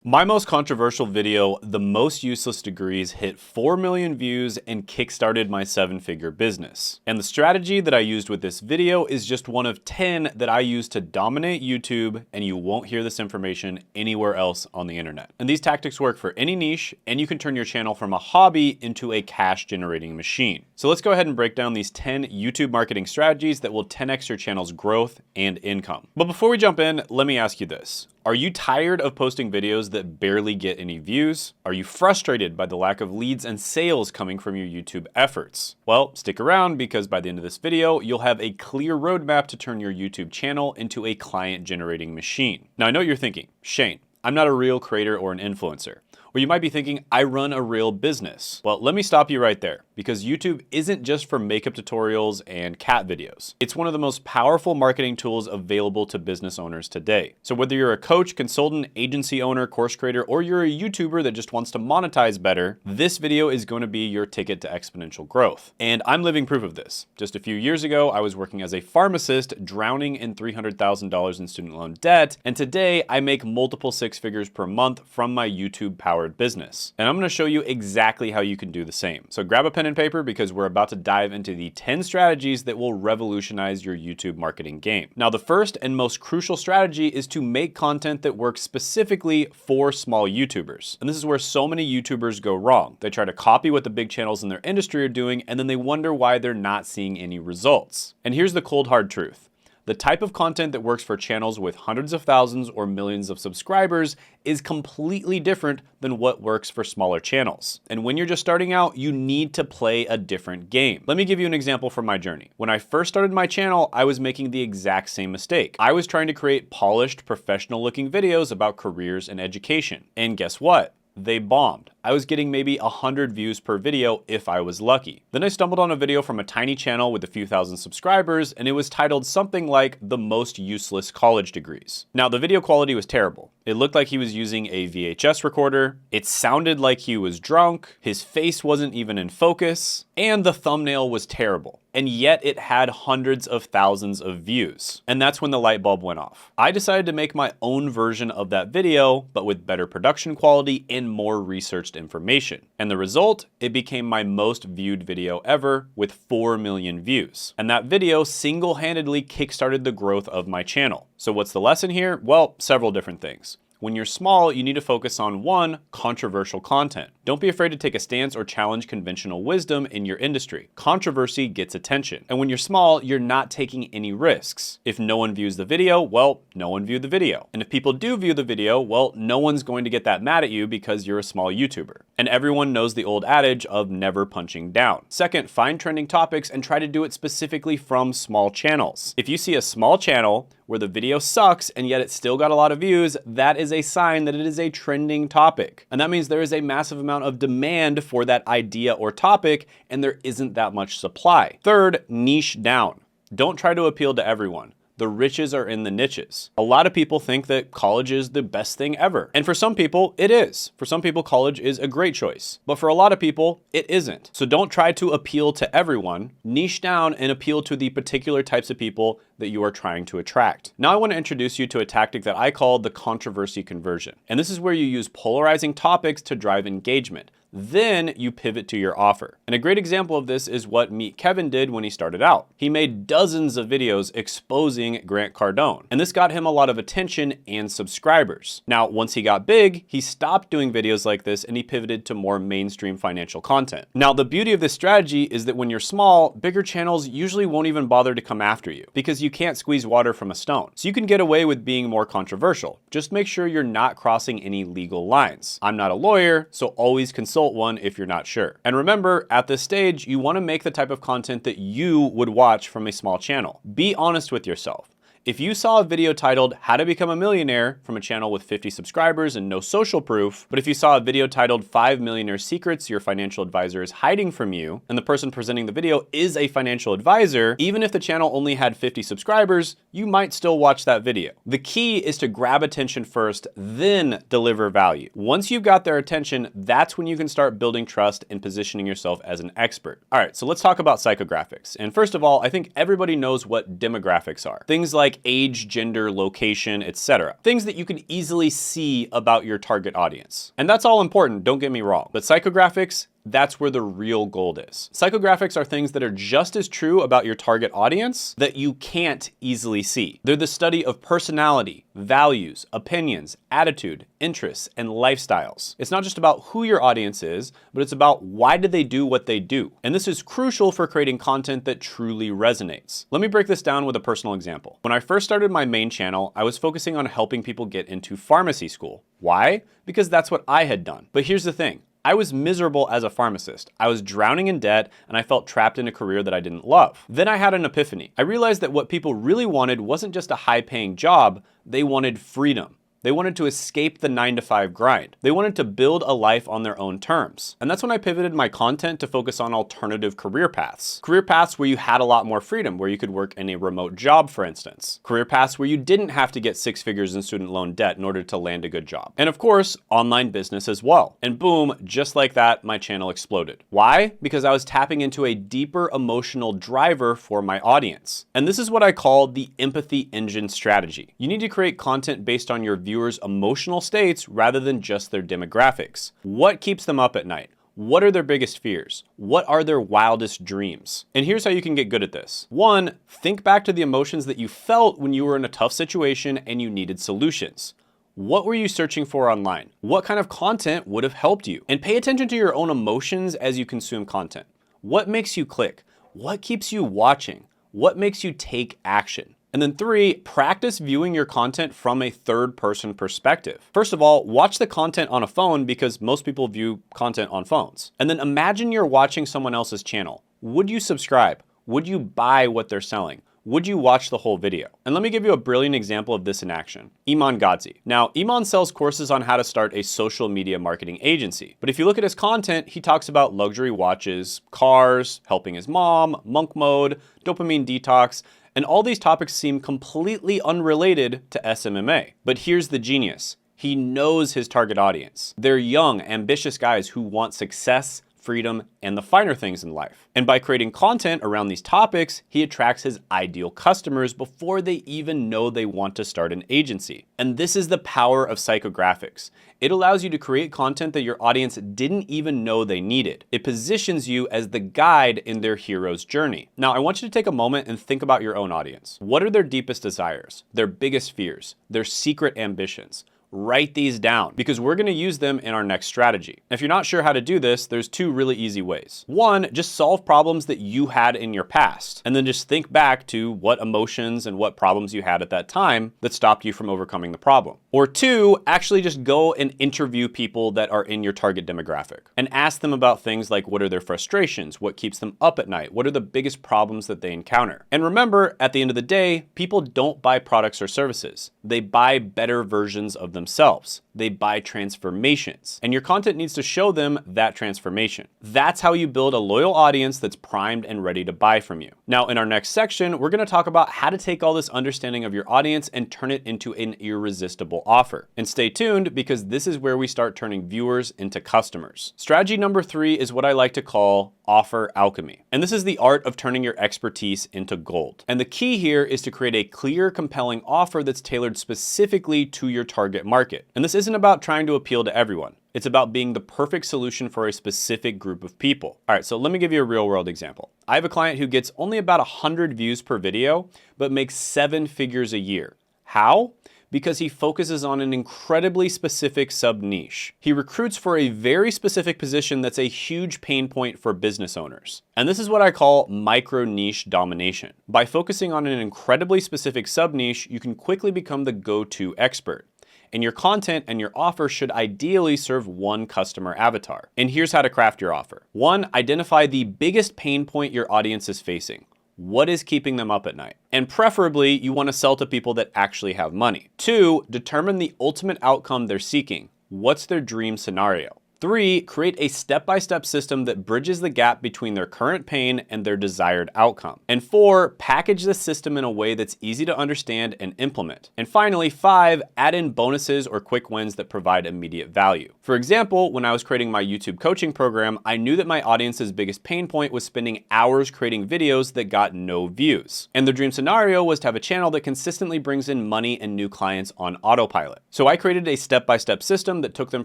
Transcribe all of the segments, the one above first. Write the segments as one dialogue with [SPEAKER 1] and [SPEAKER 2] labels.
[SPEAKER 1] My most controversial video, The Most Useless Degrees, hit 4 million views and kickstarted my 7-figure business. And the strategy that I used with this video is just one of 10 that I use to dominate YouTube, and you won't hear this information anywhere else on the internet. And these tactics work for any niche, and you can turn your channel from a hobby into a cash-generating machine. So let's go ahead and break down these 10 YouTube marketing strategies that will 10x your channel's growth and income. But before we jump in, let me ask you this. Are you tired of posting videos that barely get any views? Are you frustrated by the lack of leads and sales coming from your YouTube efforts? Well, stick around because by the end of this video, you'll have a clear roadmap to turn your YouTube channel into a client-generating machine. Now, I know what you're thinking, Shane, I'm not a real creator or an influencer. Or you might be thinking, I run a real business. Well, let me stop you right there, because YouTube isn't just for makeup tutorials and cat videos. It's one of the most powerful marketing tools available to business owners today. So whether you're a coach, consultant, agency owner, course creator, or you're a YouTuber that just wants to monetize better, this video is going to be your ticket to exponential growth. And I'm living proof of this. Just a few years ago, I was working as a pharmacist, drowning in $300,000 in student loan debt, and today I make multiple six figures per month from my YouTube powered business. And I'm going to show you exactly how you can do the same. So grab a pen and paper because we're about to dive into the 10 strategies that will revolutionize your YouTube marketing game. Now, the first and most crucial strategy is to make content that works specifically for small YouTubers. And this is where so many YouTubers go wrong. They try to copy what the big channels in their industry are doing, and then they wonder why they're not seeing any results. And here's the cold hard truth. The type of content that works for channels with hundreds of thousands or millions of subscribers is completely different than what works for smaller channels. And when you're just starting out, you need to play a different game. Let me give you an example from my journey. When I first started my channel, I was making the exact same mistake. I was trying to create polished, professional-looking videos about careers and education. And guess what? They bombed. I was getting maybe 100 views per video if I was lucky. Then I stumbled on a video from a tiny channel with a few thousand subscribers, and it was titled something like The Most Useless College Degrees. Now, the video quality was terrible. It looked like he was using a VHS recorder. It sounded like he was drunk. His face wasn't even in focus, and the thumbnail was terrible. And yet it had hundreds of thousands of views. And that's when the light bulb went off. I decided to make my own version of that video, but with better production quality and more researched information. And the result, it became my most viewed video ever with 4 million views. And that video single-handedly kickstarted the growth of my channel. So what's the lesson here? Well, several different things. When you're small, you need to focus on 1, controversial content. Don't be afraid to take a stance or challenge conventional wisdom in your industry. Controversy gets attention. And when you're small, you're not taking any risks. If no one views the video, well, no one viewed the video. And if people do view the video, well, no one's going to get that mad at you because you're a small YouTuber. And everyone knows the old adage of never punching down. Second, find trending topics and try to do it specifically from small channels. If you see a small channel where the video sucks and yet it still got a lot of views, that is a sign that it is a trending topic. And that means there is a massive amount of demand for that idea or topic, and there isn't that much supply. Third, niche down. Don't try to appeal to everyone. The riches are in the niches. A lot of people think that college is the best thing ever. And for some people, it is. For some people, college is a great choice. But for a lot of people, it isn't. So don't try to appeal to everyone. Niche down and appeal to the particular types of people that you are trying to attract. Now I want to introduce you to a tactic that I call the controversy conversion. And this is where you use polarizing topics to drive engagement. Then you pivot to your offer. And a great example of this is what Meet Kevin did when he started out. He made dozens of videos exposing Grant Cardone, and this got him a lot of attention and subscribers. Now, once he got big, he stopped doing videos like this and he pivoted to more mainstream financial content. Now, the beauty of this strategy is that when you're small, bigger channels usually won't even bother to come after you because you can't squeeze water from a stone. So you can get away with being more controversial. Just make sure you're not crossing any legal lines. I'm not a lawyer, so always consult one if you're not sure. And remember, at this stage, you want to make the type of content that you would watch from a small channel. Be honest with yourself. If you saw a video titled How to Become a Millionaire from a channel with 50 subscribers and no social proof, but if you saw a video titled 5 Millionaire Secrets Your Financial Advisor is Hiding from You, and the person presenting the video is a financial advisor, even if the channel only had 50 subscribers, you might still watch that video. The key is to grab attention first, then deliver value. Once you've got their attention, that's when you can start building trust and positioning yourself as an expert. All right, so let's talk about psychographics. And first of all, I think everybody knows what demographics are. Things like like age, gender, location, etc. Things that you can easily see about your target audience. And that's all important, don't get me wrong. But psychographics, that's where the real gold is. Psychographics are things that are just as true about your target audience that you can't easily see. They're the study of personality, values, opinions, attitude, interests, and lifestyles. It's not just about who your audience is, but it's about why do they do what they do. And this is crucial for creating content that truly resonates. Let me break this down with a personal example. When I first started my main channel, I was focusing on helping people get into pharmacy school. Why? Because that's what I had done. But here's the thing. I was miserable as a pharmacist. I was drowning in debt and I felt trapped in a career that I didn't love. Then I had an epiphany. I realized that what people really wanted wasn't just a high-paying job, they wanted freedom. They wanted to escape the 9-to-5 grind. They wanted to build a life on their own terms. And that's when I pivoted my content to focus on alternative career paths. Career paths where you had a lot more freedom, where you could work in a remote job, for instance. Career paths where you didn't have to get 6 figures in student loan debt in order to land a good job. And of course, online business as well. And boom, just like that, my channel exploded. Why? Because I was tapping into a deeper emotional driver for my audience. And this is what I call the empathy engine strategy. You need to create content based on your viewers' emotional states rather than just their demographics. What keeps them up at night? What are their biggest fears? What are their wildest dreams? And here's how you can get good at this. 1, think back to the emotions that you felt when you were in a tough situation and you needed solutions. What were you searching for online? What kind of content would have helped you? And pay attention to your own emotions as you consume content. What makes you click? What keeps you watching? What makes you take action? And then 3, practice viewing your content from a third-person perspective. First of all, watch the content on a phone because most people view content on phones. And then imagine you're watching someone else's channel. Would you subscribe? Would you buy what they're selling? Would you watch the whole video? And let me give you a brilliant example of this in action. Iman Gadzhi. Now, Iman sells courses on how to start a social media marketing agency. But if you look at his content, he talks about luxury watches, cars, helping his mom, monk mode, dopamine detox, and all these topics seem completely unrelated to SMMA. But here's the genius. He knows his target audience. They're young, ambitious guys who want success, freedom, and the finer things in life. And by creating content around these topics, he attracts his ideal customers before they even know they want to start an agency. And this is the power of psychographics. It allows you to create content that your audience didn't even know they needed. It positions you as the guide in their hero's journey. Now, I want you to take a moment and think about your own audience. What are their deepest desires, their biggest fears, their secret ambitions? Write these down because we're going to use them in our next strategy. If you're not sure how to do this, there's 2 really easy ways. 1, just solve problems that you had in your past, and then just think back to what emotions and what problems you had at that time that stopped you from overcoming the problem. Or 2, actually just go and interview people that are in your target demographic and ask them about things like what are their frustrations, what keeps them up at night, what are the biggest problems that they encounter. And remember, at the end of the day, people don't buy products or services. They buy better versions of themselves. They buy transformations. And your content needs to show them that transformation. That's how you build a loyal audience that's primed and ready to buy from you. Now, in our next section, we're going to talk about how to take all this understanding of your audience and turn it into an irresistible offer. And stay tuned because this is where we start turning viewers into customers. Strategy number 3 is what I like to call offer alchemy. And this is the art of turning your expertise into gold. And the key here is to create a clear, compelling offer that's tailored specifically to your target market. And this isn't about trying to appeal to everyone. It's about being the perfect solution for a specific group of people. All right, so let me give you a real world example. I have a client who gets only about 100 views per video, but makes 7 figures a year. How? Because he focuses on an incredibly specific sub-niche. He recruits for a very specific position that's a huge pain point for business owners. And this is what I call micro-niche domination. By focusing on an incredibly specific sub-niche, you can quickly become the go-to expert. And your content and your offer should ideally serve one customer avatar. And here's how to craft your offer. 1, identify the biggest pain point your audience is facing. What is keeping them up at night? And preferably, you want to sell to people that actually have money. 2, determine the ultimate outcome they're seeking. What's their dream scenario? 3, create a step-by-step system that bridges the gap between their current pain and their desired outcome. And 4, package the system in a way that's easy to understand and implement. And finally, 5, add in bonuses or quick wins that provide immediate value. For example, when I was creating my YouTube coaching program, I knew that my audience's biggest pain point was spending hours creating videos that got no views. And the dream scenario was to have a channel that consistently brings in money and new clients on autopilot. So I created a step-by-step system that took them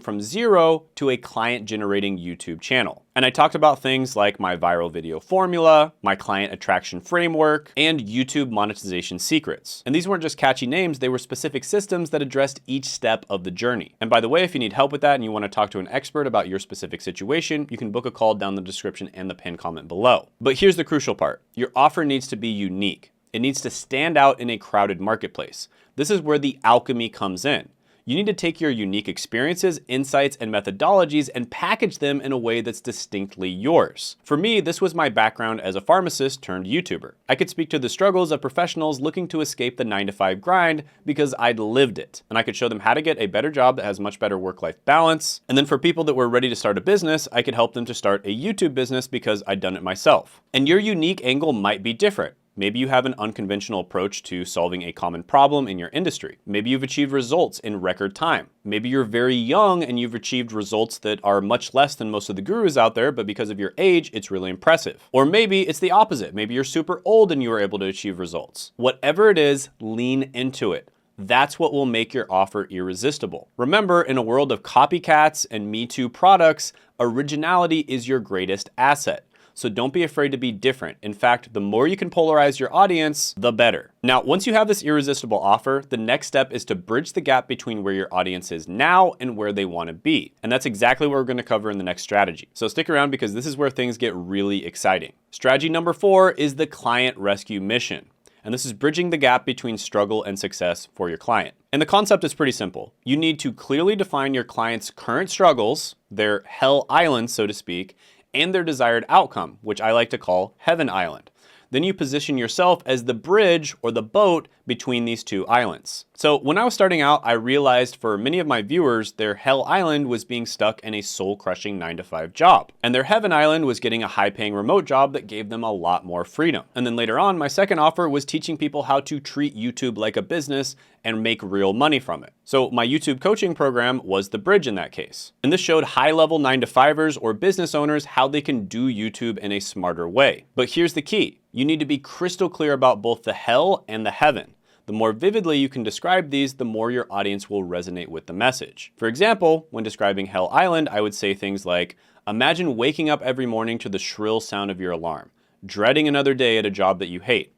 [SPEAKER 1] from 0 to a client-generating YouTube channel. And I talked about things like my viral video formula, my client attraction framework, and YouTube monetization secrets. And these weren't just catchy names, they were specific systems that addressed each step of the journey. And by the way, if you need help with that and you want to talk to an expert about your specific situation, you can book a call down in the description and the pinned comment below. But here's the crucial part. Your offer needs to be unique. It needs to stand out in a crowded marketplace. This is where the alchemy comes in. You need to take your unique experiences, insights, and methodologies and package them in a way that's distinctly yours. For me, this was my background as a pharmacist turned YouTuber. I could speak to the struggles of professionals looking to escape the 9-to-5 grind because I'd lived it. And I could show them how to get a better job that has much better work-life balance. And then for people that were ready to start a business, I could help them to start a YouTube business because I'd done it myself. And your unique angle might be different. Maybe you have an unconventional approach to solving a common problem in your industry. Maybe you've achieved results in record time. Maybe you're very young and you've achieved results that are much less than most of the gurus out there, but because of your age, it's really impressive. Or maybe it's the opposite. Maybe you're super old and you were able to achieve results. Whatever it is, lean into it. That's what will make your offer irresistible. Remember, in a world of copycats and Me Too products, originality is your greatest asset. So don't be afraid to be different. In fact, the more you can polarize your audience, the better. Now, once you have this irresistible offer, the next step is to bridge the gap between where your audience is now and where they want to be. And that's exactly what we're going to cover in the next strategy. So stick around because this is where things get really exciting. Strategy number 4 is the client rescue mission. And this is bridging the gap between struggle and success for your client. And the concept is pretty simple. You need to clearly define your client's current struggles, their hell island, so to speak, and their desired outcome, which I like to call Heaven Island. Then you position yourself as the bridge or the boat between these two islands. So when I was starting out, I realized for many of my viewers, their hell island was being stuck in a soul-crushing 9-to-5 job. And their heaven island was getting a high-paying remote job that gave them a lot more freedom. And then later on, my second offer was teaching people how to treat YouTube like a business and make real money from it. So my YouTube coaching program was the bridge in that case. And this showed high-level 9-to-5ers or business owners how they can do YouTube in a smarter way. But here's the key. You need to be crystal clear about both the hell and the heaven. The more vividly you can describe these, the more your audience will resonate with the message. For example, when describing Hell Island, I would say things like, imagine waking up every morning to the shrill sound of your alarm, dreading another day at a job that you hate.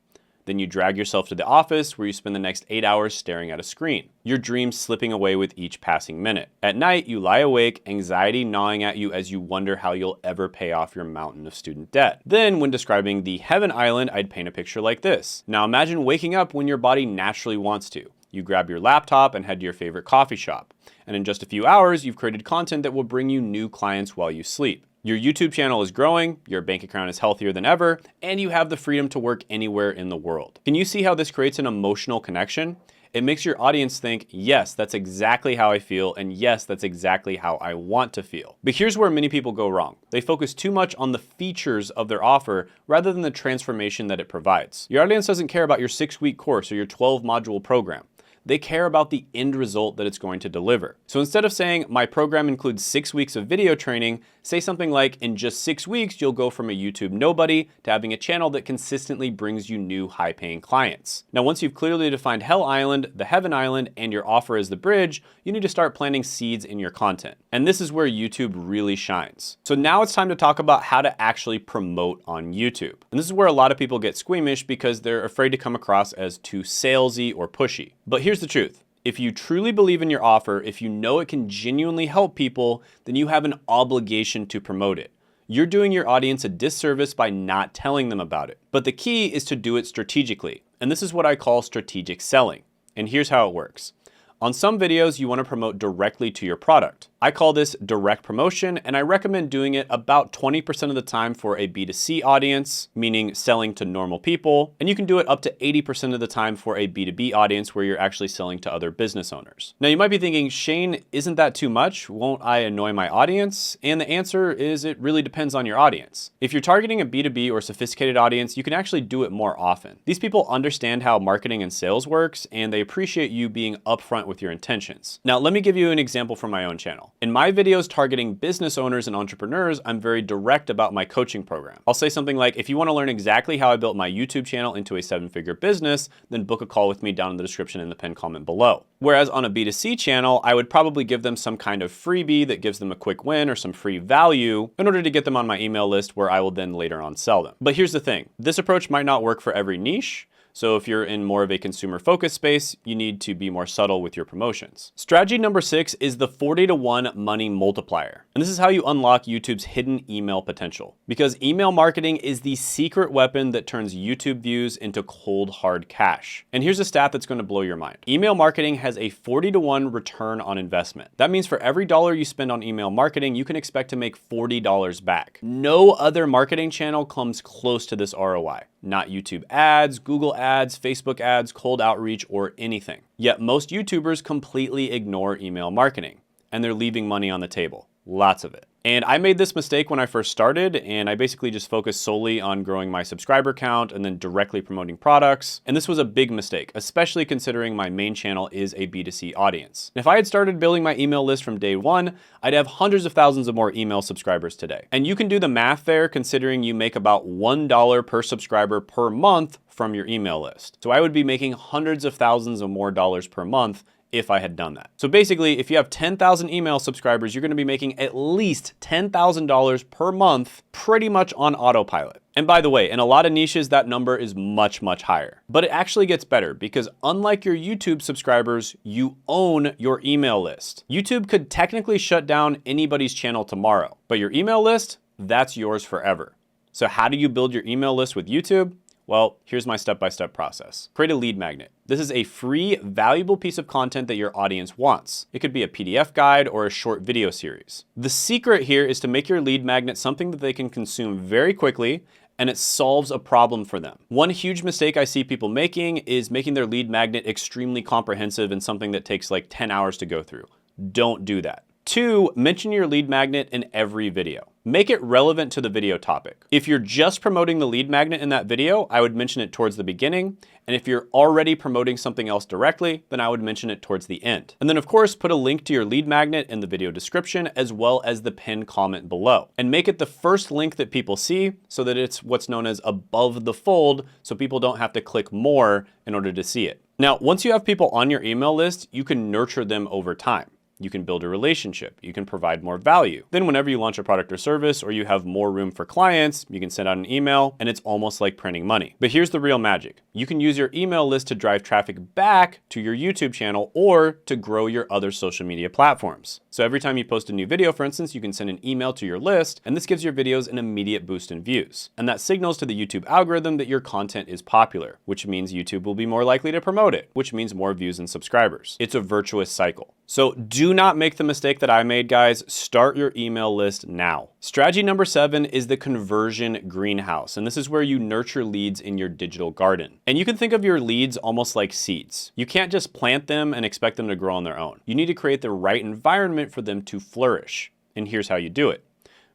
[SPEAKER 1] Then you drag yourself to the office where you spend the next 8 hours staring at a screen, your dreams slipping away with each passing minute. At night, you lie awake, anxiety gnawing at you as you wonder how you'll ever pay off your mountain of student debt. Then, when describing the Heaven Island, I'd paint a picture like this. Now imagine waking up when your body naturally wants to. You grab your laptop and head to your favorite coffee shop. And in just a few hours, you've created content that will bring you new clients while you sleep. Your YouTube channel is growing, your bank account is healthier than ever, and you have the freedom to work anywhere in the world. Can you see how this creates an emotional connection? It makes your audience think, yes, that's exactly how I feel, and yes, that's exactly how I want to feel. But here's where many people go wrong. They focus too much on the features of their offer rather than the transformation that it provides. Your audience doesn't care about your 6-week course or your 12-module program. They care about the end result that it's going to deliver. So instead of saying, my program includes 6 weeks of video training, say something like, in just 6 weeks, you'll go from a YouTube nobody to having a channel that consistently brings you new high-paying clients. Now, once you've clearly defined Hell Island, the Heaven Island, and your offer as the bridge, you need to start planting seeds in your content. And this is where YouTube really shines. So now it's time to talk about how to actually promote on YouTube. And this is where a lot of people get squeamish because they're afraid to come across as too salesy or pushy. But here's the truth. If you truly believe in your offer, if you know it can genuinely help people, then you have an obligation to promote it. You're doing your audience a disservice by not telling them about it. But the key is to do it strategically. And this is what I call strategic selling. And here's how it works. On some videos, you want to promote directly to your product. I call this direct promotion, and I recommend doing it about 20% of the time for a B2C audience, meaning selling to normal people, and you can do it up to 80% of the time for a B2B audience where you're actually selling to other business owners. Now, you might be thinking, Shane, isn't that too much? Won't I annoy my audience? And the answer is it really depends on your audience. If you're targeting a B2B or sophisticated audience, you can actually do it more often. These people understand how marketing and sales works, and they appreciate you being upfront with your intentions. Now, let me give you an example from my own channel. In my videos targeting business owners and entrepreneurs, I'm very direct about my coaching program. I'll say something like, if you want to learn exactly how I built my YouTube channel into a 7-figure business, then book a call with me down in the description in the pinned comment below. Whereas on a B2C channel, I would probably give them some kind of freebie that gives them a quick win or some free value in order to get them on my email list where I will then later on sell them. But here's the thing, this approach might not work for every niche. So if you're in more of a consumer focused space, you need to be more subtle with your promotions. Strategy number 6 is the 40-to-1 money multiplier. And this is how you unlock YouTube's hidden email potential. Because email marketing is the secret weapon that turns YouTube views into cold hard cash. And here's a stat that's going to blow your mind. Email marketing has a 40-to-1 return on investment. That means for every dollar you spend on email marketing, you can expect to make $40 back. No other marketing channel comes close to this ROI. Not YouTube ads, Google ads, Facebook ads, cold outreach, or anything. Yet most YouTubers completely ignore email marketing, and they're leaving money on the table. Lots of it. And I made this mistake when I first started, and I basically just focused solely on growing my subscriber count and then directly promoting products. And this was a big mistake, especially considering my main channel is a B2C audience. And if I had started building my email list from day one, I'd have hundreds of thousands of more email subscribers today. And you can do the math there considering you make about $1 per subscriber per month from your email list. So I would be making hundreds of thousands of more dollars per month if I had done that. So basically, if you have 10,000 email subscribers, you're gonna be making at least $10,000 per month pretty much on autopilot. And by the way, in a lot of niches, that number is much, much higher. But it actually gets better because unlike your YouTube subscribers, you own your email list. YouTube could technically shut down anybody's channel tomorrow, but your email list, that's yours forever. So how do you build your email list with YouTube? Well, here's my step-by-step process. Create a lead magnet. This is a free, valuable piece of content that your audience wants. It could be a PDF guide or a short video series. The secret here is to make your lead magnet something that they can consume very quickly, and it solves a problem for them. One huge mistake I see people making is making their lead magnet extremely comprehensive and something that takes like 10 hours to go through. Don't do that. 2, mention your lead magnet in every video. Make it relevant to the video topic. If you're just promoting the lead magnet in that video, I would mention it towards the beginning. And if you're already promoting something else directly, then I would mention it towards the end. And then of course, put a link to your lead magnet in the video description as well as the pinned comment below. And make it the first link that people see so that it's what's known as above the fold so people don't have to click more in order to see it. Now, once you have people on your email list, you can nurture them over time. You can build a relationship, you can provide more value. Then whenever you launch a product or service or you have more room for clients, you can send out an email and it's almost like printing money. But here's the real magic. You can use your email list to drive traffic back to your YouTube channel or to grow your other social media platforms. So every time you post a new video, for instance, you can send an email to your list and this gives your videos an immediate boost in views. And that signals to the YouTube algorithm that your content is popular, which means YouTube will be more likely to promote it, which means more views and subscribers. It's a virtuous cycle. So do not make the mistake that I made, guys. Start your email list now. Strategy number 7 is the conversion greenhouse. And this is where you nurture leads in your digital garden. And you can think of your leads almost like seeds. You can't just plant them and expect them to grow on their own. You need to create the right environment for them to flourish. And here's how you do it.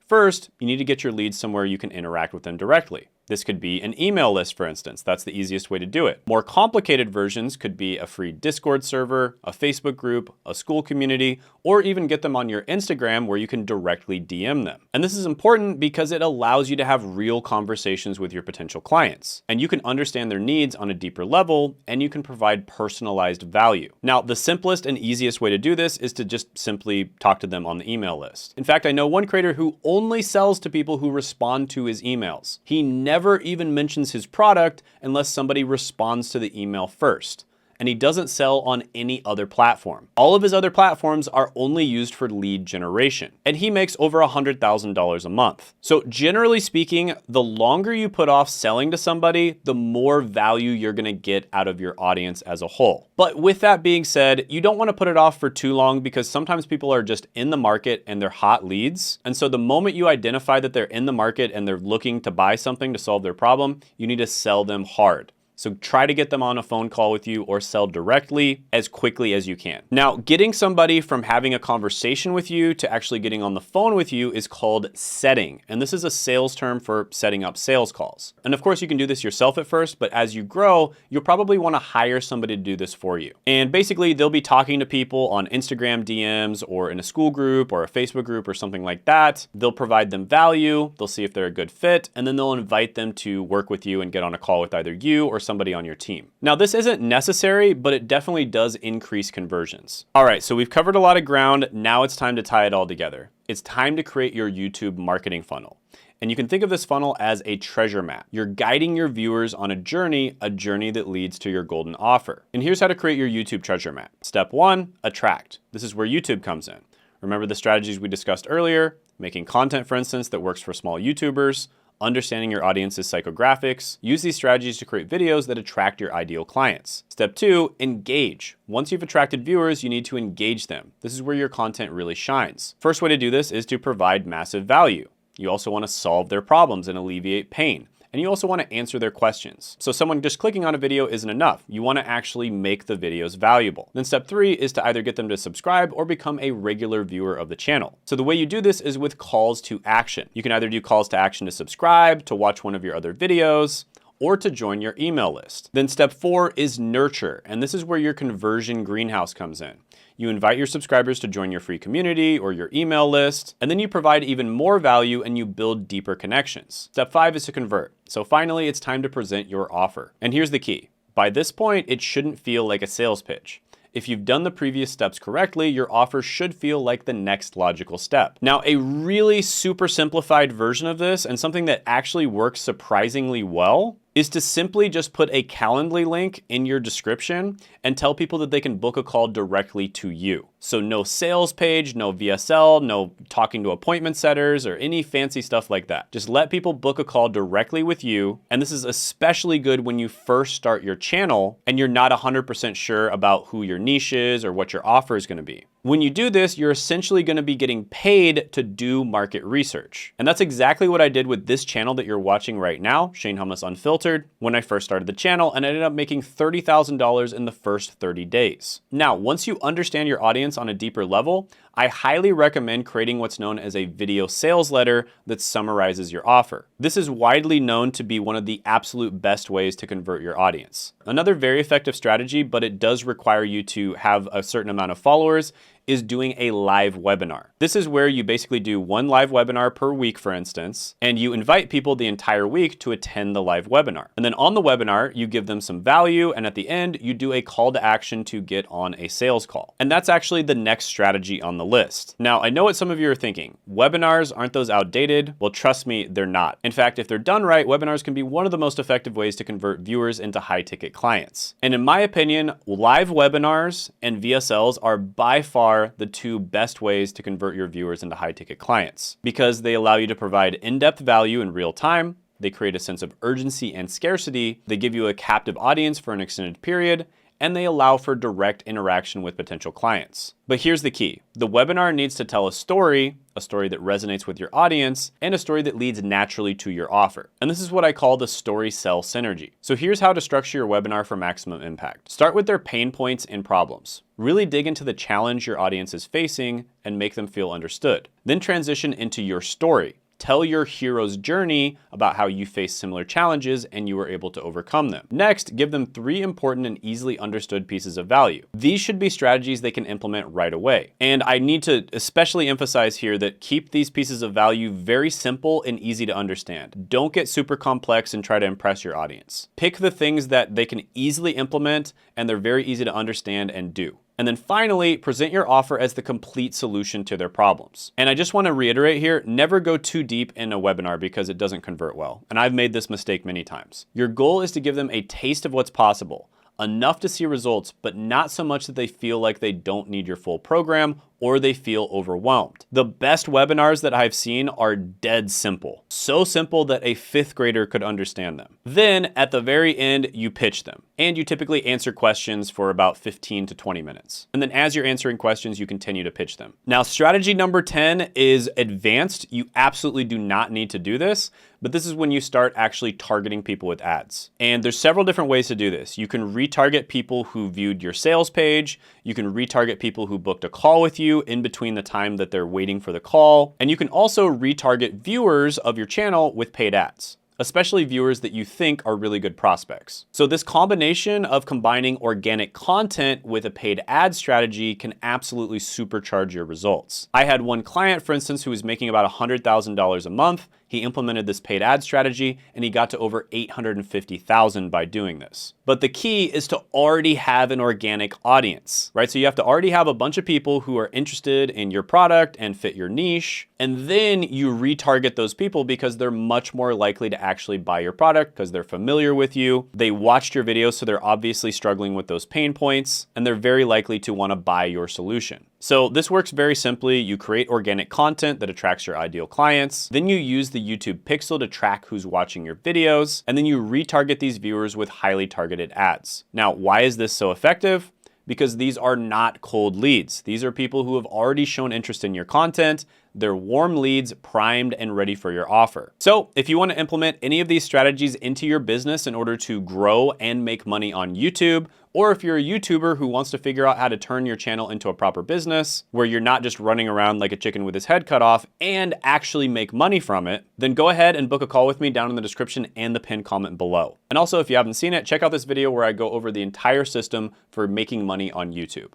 [SPEAKER 1] First, you need to get your leads somewhere you can interact with them directly. This could be an email list, for instance. That's the easiest way to do it. More complicated versions could be a free Discord server, a Facebook group, a school community, or even get them on your Instagram where you can directly DM them. And this is important because it allows you to have real conversations with your potential clients. And you can understand their needs on a deeper level, and you can provide personalized value. Now, the simplest and easiest way to do this is to just simply talk to them on the email list. In fact, I know one creator who only sells to people who respond to his emails. He never even mentions his product unless somebody responds to the email first. and he doesn't sell on any other platform. All of his other platforms are only used for lead generation, and he makes over $100,000 a month. So generally speaking, the longer you put off selling to somebody, the more value you're gonna get out of your audience as a whole. But with that being said, you don't wanna put it off for too long because sometimes people are just in the market and they're hot leads. And so the moment you identify that they're in the market and they're looking to buy something to solve their problem, you need to sell them hard. So try to get them on a phone call with you or sell directly as quickly as you can. Now, getting somebody from having a conversation with you to actually getting on the phone with you is called setting. And this is a sales term for setting up sales calls. And of course, you can do this yourself at first, but as you grow, you'll probably want to hire somebody to do this for you. And basically, they'll be talking to people on Instagram DMs or in a school group or a Facebook group or something like that. They'll provide them value, they'll see if they're a good fit, and then they'll invite them to work with you and get on a call with either you or somebody on your team. Now, this isn't necessary, but it definitely does increase conversions. All right, so we've covered a lot of ground. Now it's time to tie it all together. It's time to create your YouTube marketing funnel. And you can think of this funnel as a treasure map. You're guiding your viewers on a journey that leads to your golden offer. And here's how to create your YouTube treasure map. Step 1, attract. This is where YouTube comes in. Remember the strategies we discussed earlier, making content, for instance, that works for small YouTubers, understanding your audience's psychographics. Use these strategies to create videos that attract your ideal clients. Step 2, engage. Once you've attracted viewers, you need to engage them. This is where your content really shines. First way to do this is to provide massive value. You also want to solve their problems and alleviate pain. And you also want to answer their questions. So someone just clicking on a video isn't enough. You want to actually make the videos valuable. Then step 3 is to either get them to subscribe or become a regular viewer of the channel. So the way you do this is with calls to action. You can either do calls to action to subscribe, to watch one of your other videos, or to join your email list. Then step 4 is nurture. And this is where your conversion greenhouse comes in. You invite your subscribers to join your free community or your email list, and then you provide even more value and you build deeper connections. Step 5 is to convert. So finally, it's time to present your offer. And here's the key. By this point, it shouldn't feel like a sales pitch. If you've done the previous steps correctly, your offer should feel like the next logical step. Now, a really super simplified version of this, and something that actually works surprisingly well, is to simply just put a Calendly link in your description and tell people that they can book a call directly to you. So no sales page, no VSL, no talking to appointment setters or any fancy stuff like that. Just let people book a call directly with you. And this is especially good when you first start your channel and you're not 100% sure about who your niche is or what your offer is going to be. When you do this, you're essentially going to be getting paid to do market research. And that's exactly what I did with this channel that you're watching right now, Shane Hummus Unfiltered, when I first started the channel, and I ended up making $30,000 in the first 30 days. Now, once you understand your audience on a deeper level, I highly recommend creating what's known as a video sales letter that summarizes your offer. This is widely known to be one of the absolute best ways to convert your audience. Another very effective strategy, but it does require you to have a certain amount of followers, is doing a live webinar. This is where you basically do one live webinar per week, for instance, and you invite people the entire week to attend the live webinar. And then on the webinar, you give them some value, and at the end, you do a call to action to get on a sales call. And that's actually the next strategy on the list. Now, I know what some of you are thinking. Webinars, aren't those outdated? Well, trust me, they're not. In fact, if they're done right, webinars can be one of the most effective ways to convert viewers into high-ticket clients. And in my opinion, live webinars and VSLs are by far the two best ways to convert your viewers into high-ticket clients because they allow you to provide in-depth value in real time, they create a sense of urgency and scarcity, they give you a captive audience for an extended period, and they allow for direct interaction with potential clients. But here's the key. The webinar needs to tell a story that resonates with your audience, and a story that leads naturally to your offer. And this is what I call the story sell synergy. So here's how to structure your webinar for maximum impact. Start with their pain points and problems. Really dig into the challenge your audience is facing and make them feel understood. Then transition into your story. Tell your hero's journey about how you faced similar challenges and you were able to overcome them. Next, give them 3 important and easily understood pieces of value. These should be strategies they can implement right away. And I need to especially emphasize here that keep these pieces of value very simple and easy to understand. Don't get super complex and try to impress your audience. Pick the things that they can easily implement and they're very easy to understand and do. And then finally, present your offer as the complete solution to their problems. And I just want to reiterate here, never go too deep in a webinar because it doesn't convert well. And I've made this mistake many times. Your goal is to give them a taste of what's possible, enough to see results, but not so much that they feel like they don't need your full program or they feel overwhelmed. The best webinars that I've seen are dead simple. So simple that a 5th grader could understand them. Then at the very end, you pitch them. And you typically answer questions for about 15 to 20 minutes. And then as you're answering questions, you continue to pitch them. Now, strategy number 10 is advanced. You absolutely do not need to do this, but this is when you start actually targeting people with ads. And there's several different ways to do this. You can retarget people who viewed your sales page. You can retarget people who booked a call with you in between the time that they're waiting for the call. And you can also retarget viewers of your channel with paid ads, especially viewers that you think are really good prospects. So this combination of combining organic content with a paid ad strategy can absolutely supercharge your results. I had one client, for instance, who was making about $100,000 a month. He implemented this paid ad strategy and he got to over $850,000 by doing this. But the key is to already have an organic audience, right? So you have to already have a bunch of people who are interested in your product and fit your niche. And then you retarget those people because they're much more likely to actually buy your product because they're familiar with you. They watched your videos, so they're obviously struggling with those pain points, and they're very likely to want to buy your solution. So this works very simply. You create organic content that attracts your ideal clients. Then you use the YouTube pixel to track who's watching your videos. And then you retarget these viewers with highly targeted ads. Now, why is this so effective? Because these are not cold leads. These are people who have already shown interest in your content. They're warm leads, primed and ready for your offer. So if you want to implement any of these strategies into your business in order to grow and make money on YouTube, or if you're a YouTuber who wants to figure out how to turn your channel into a proper business where you're not just running around like a chicken with his head cut off and actually make money from it, then go ahead and book a call with me down in the description and the pinned comment below. And also, if you haven't seen it, check out this video where I go over the entire system for making money on YouTube.